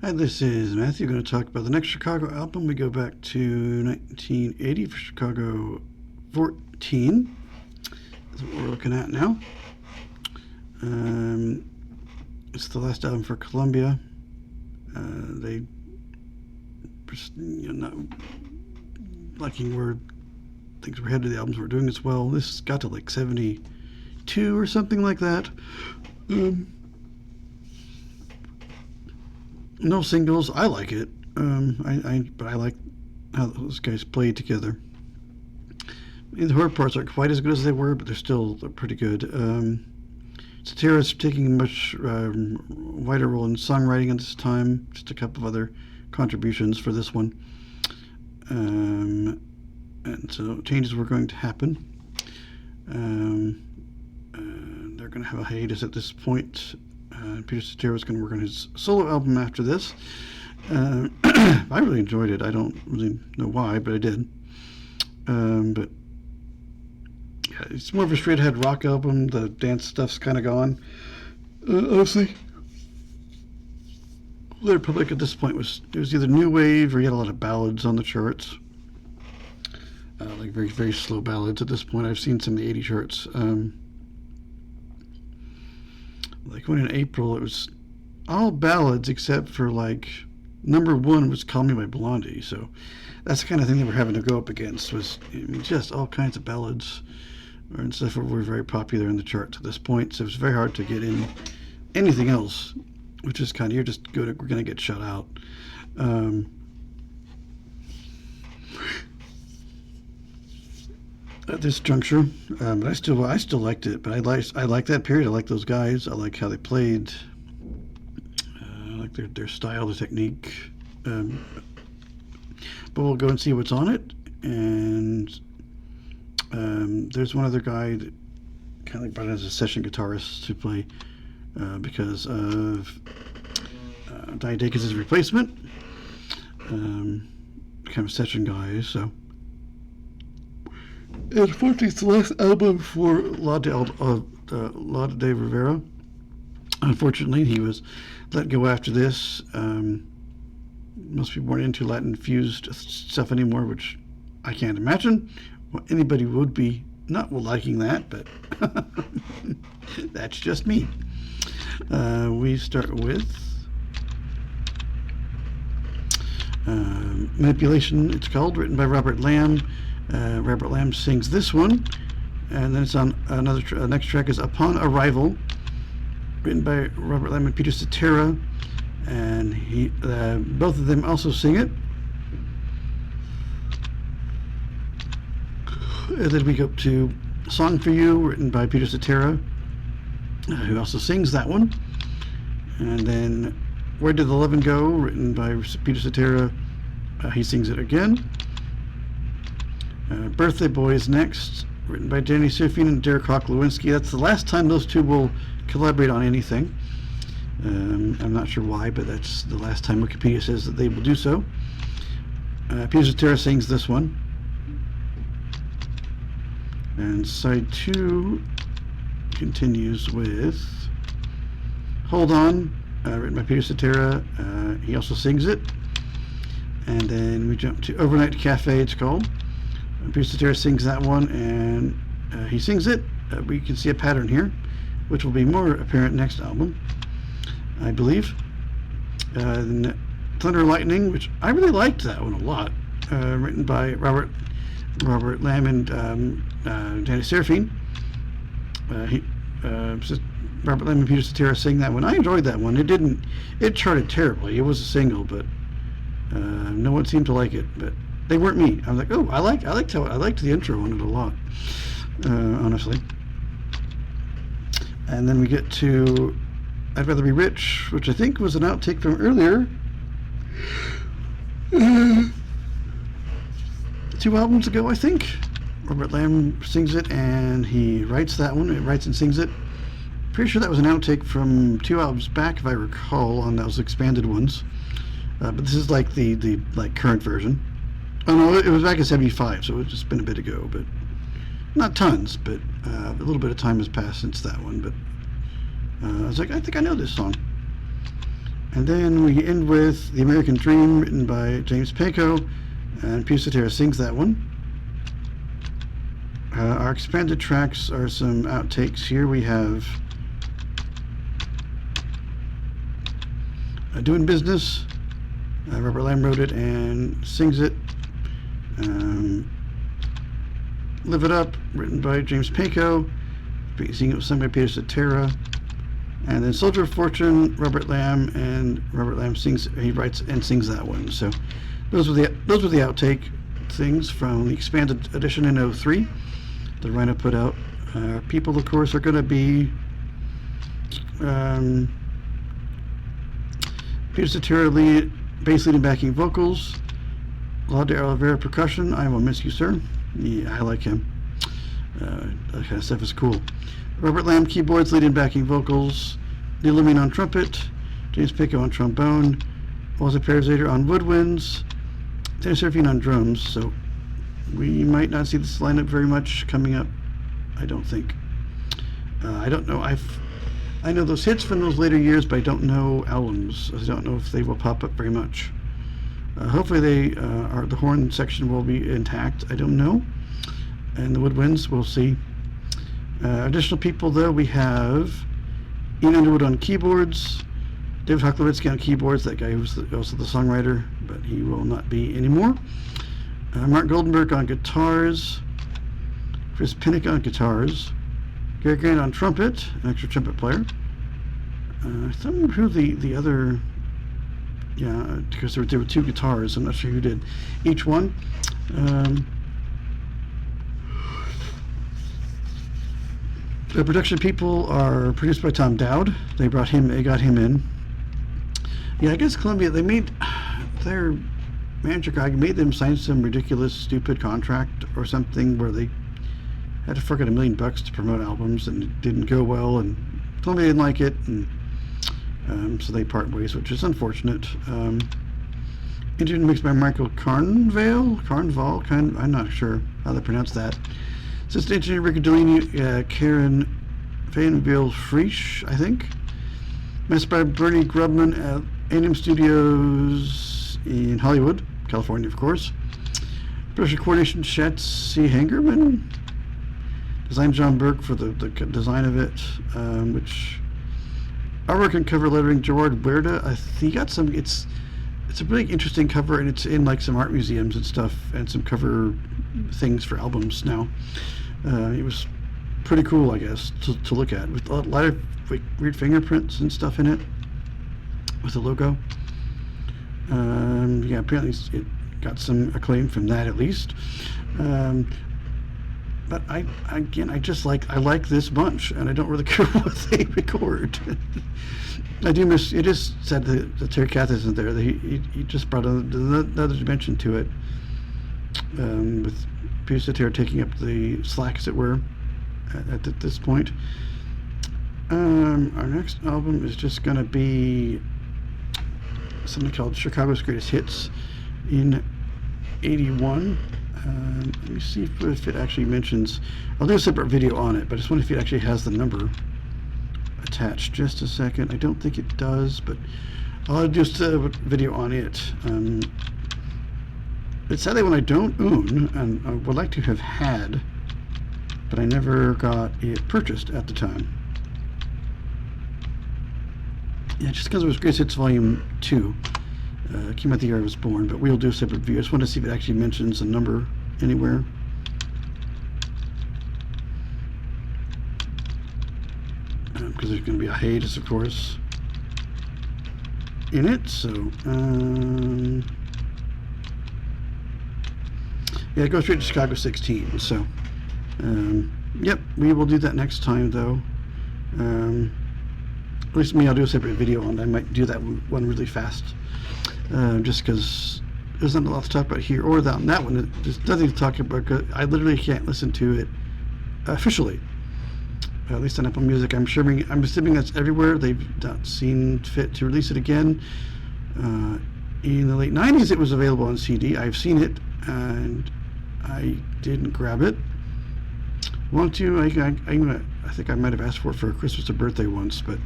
Hi, this is Matthew. Going to talk about the next Chicago album. We go back to 1980 for Chicago 14. That's what we're looking at now. It's the last album for Columbia. They, not liking where things were headed. The albums were doing as well. This got to like 72 or something like that. No singles. I like it. But I like how those guys played together. The horror parts aren't quite as good as they were, but they're pretty good. Satira's taking a much wider role in songwriting at this time. Just a couple of other contributions for this one. And so changes were going to happen. They're going to have a hiatus at this point. Peter Cetera was going to work on his solo album after this. I really enjoyed it. I don't really know why, but I did. But yeah, it's more of a straight-ahead rock album. The dance stuff's kind of gone. Honestly, the Republic at this point was either new wave or you had a lot of ballads on the charts. Like very, very slow ballads at this point. I've seen some of the 80 charts. Like when in April it was all ballads except for like number one was Call Me by Blondie. So that's the kind of thing they were having to go up against, was just all kinds of ballads and stuff that were very popular in the charts at this point. So it was very hard to get in anything else, which is kind of, we're going to get shut out. At this juncture, but I still liked it. But I like that period. I like those guys. I like how they played. I like their style, the technique. But we'll go and see what's on it. And there's one other guy that kind of like brought in as a session guitarist to play because of Diane Dacus' replacement. Kind of a session guy, so. Unfortunately, it's the last album for Laude de Rivera. Unfortunately, he was let go after this. Most people weren't into Latin-infused stuff anymore, which I can't imagine anybody would be not liking that, but that's just me. We start with Manipulation, it's called, written by Robert Lamb. Robert Lamb sings this one, and then it's on another. Next track is Upon Arrival, written by Robert Lamb and Peter Cetera, and both of them also sing it. And then we go to Song for You, written by Peter Cetera, who also sings that one. And then Where Did the Lovin' Go, written by Peter Cetera, he sings it again. Birthday Boy is next, written by Danny Seraphine and Derek Hawk Lewinsky. That's the last time those two will collaborate on anything. I'm not sure why, but that's the last time Wikipedia says that they will do so. Peter Cetera sings this one. And side 2 continues with Hold On, written by Peter Cetera. He also sings it. And then we jump to Overnight Cafe, it's called. Peter Cetera sings that one, and he sings it. We can see a pattern here, which will be more apparent next album, I believe. Thunder Lightning, which I really liked that one a lot, written by Robert Lamb and Danny Seraphine. Robert Lamb and Peter Cetera sing that one. I enjoyed that one. It charted terribly. It was a single, but no one seemed to like it. But they weren't me. I was like, oh, I liked the intro on it a lot, honestly. And then we get to I'd Rather Be Rich, which I think was an outtake from earlier. 2 albums ago, I think. Robert Lamb sings it, and he writes that one. He writes and sings it. Pretty sure that was an outtake from 2 albums back, if I recall, on those expanded ones. But this is like the current version. Oh no, it was back in '75, so it's just been a bit ago, but not tons. But a little bit of time has passed since that one. But I was like, I think I know this song. And then we end with The American Dream, written by James Pankow, and Peter Cetera sings that one. Our expanded tracks are some outtakes here. We have Doing Business. Robert Lamb wrote it and sings it. Live It Up, written by James Pankow, singing it was sung by Peter Cetera. And then Soldier of Fortune, Robert Lamb, and Robert Lamb he writes and sings that one. So those were the outtake things from the expanded edition in 03 that Rhino put out. People, of course, are going to be Peter Cetera bass lead and backing vocals, Claude Oliveira percussion. I Will Miss You, Sir. Yeah, I like him. That kind of stuff is cool. Robert Lamb keyboards, lead and backing vocals, Neil Levine on trumpet, James Pankow on trombone, Walter Perezader on woodwinds, Dennis Serafine on drums. So we might not see this lineup very much coming up, I don't think. I don't know. I know those hits from those later years, but I don't know albums. I don't know if they will pop up very much. Hopefully the horn section will be intact. I don't know. And the woodwinds, we'll see. Additional people, though, we have Ian Underwood on keyboards, David Hoklowitsky on keyboards, that guy who's also the songwriter, but he will not be anymore. Mark Goldenberg on guitars, Chris Pinnock on guitars, Gary Grant on trumpet, an extra trumpet player. I don't remember who the other, because there were two guitars, I'm not sure who did each one. The production people are produced by Tom Dowd. They got him in. Yeah, I guess Columbia, they made their manager guy made them sign some ridiculous, stupid contract or something where they had to fork out $1 million to promote albums, and it didn't go well, and Columbia didn't like it, and so they part ways, which is unfortunate. Engineered mixed by Michael Carnval, I'm not sure how to pronounce that. Assistant engineer Rick Delaney, Karen Vanville Frisch, I think. Mixed by Bernie Grubman at A&M Studios in Hollywood, California, of course. Production coordination, Chet C. Hangerman. Design John Burke for the design of it, which artwork and cover lettering Gerard Werda. He got some. It's a really interesting cover, and it's in like some art museums and stuff, and some cover things for albums now. It was pretty cool, I guess, to look at, with a lot of weird fingerprints and stuff in it with the logo. Apparently it got some acclaim from that, at least. But I like this bunch, and I don't really care what they record. I do miss. It is sad that Terry Kath isn't there. He just brought another dimension to it, with Peter Cetera taking up the slack, as it were, at this point. Our next album is just going to be something called Chicago's Greatest Hits in '81. Let me see if it actually mentions. I'll do a separate video on it, but I just wonder if it actually has the number attached. Just a second. I don't think it does, but I'll do a video on it. It's sadly one I don't own, and I would like to have had, but I never got it purchased at the time. Yeah, just because it was Greatest Hits Volume 2. It came out the year I was born, but we'll do a separate video. I just want to see if it actually mentions a number anywhere. Because there's going to be a hiatus, of course, in it. So, yeah, it goes straight to Chicago 16. So, yep, we will do that next time, though. At least me, I'll do a separate video on it. I might do that one really fast. Just because there's not a lot to talk about here or that one. There's nothing to talk about. I literally can't listen to it officially, at least on Apple Music. I'm assuming that's everywhere. They've not seen fit to release it again. In the late 90s, it was available on CD. I've seen it, and I didn't grab it. Want to? I think I might have asked for it for Christmas or birthday once, but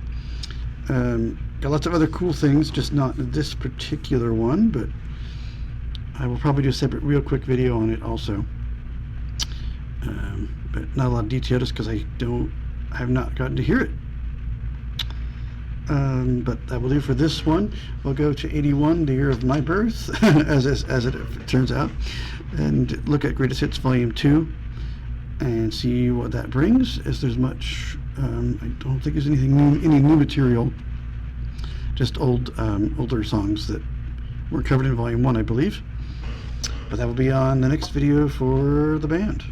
got lots of other cool things, just not this particular one, but I will probably do a separate real quick video on it also. But not a lot of detail just because I have not gotten to hear it. But that will do for this one. We'll go to 81, the year of my birth, as it turns out, and look at Greatest Hits Volume 2 and see what that brings. As there's much, I don't think there's anything new, any new material, just older songs that were covered in Volume 1, I believe. But that will be on the next video for the band.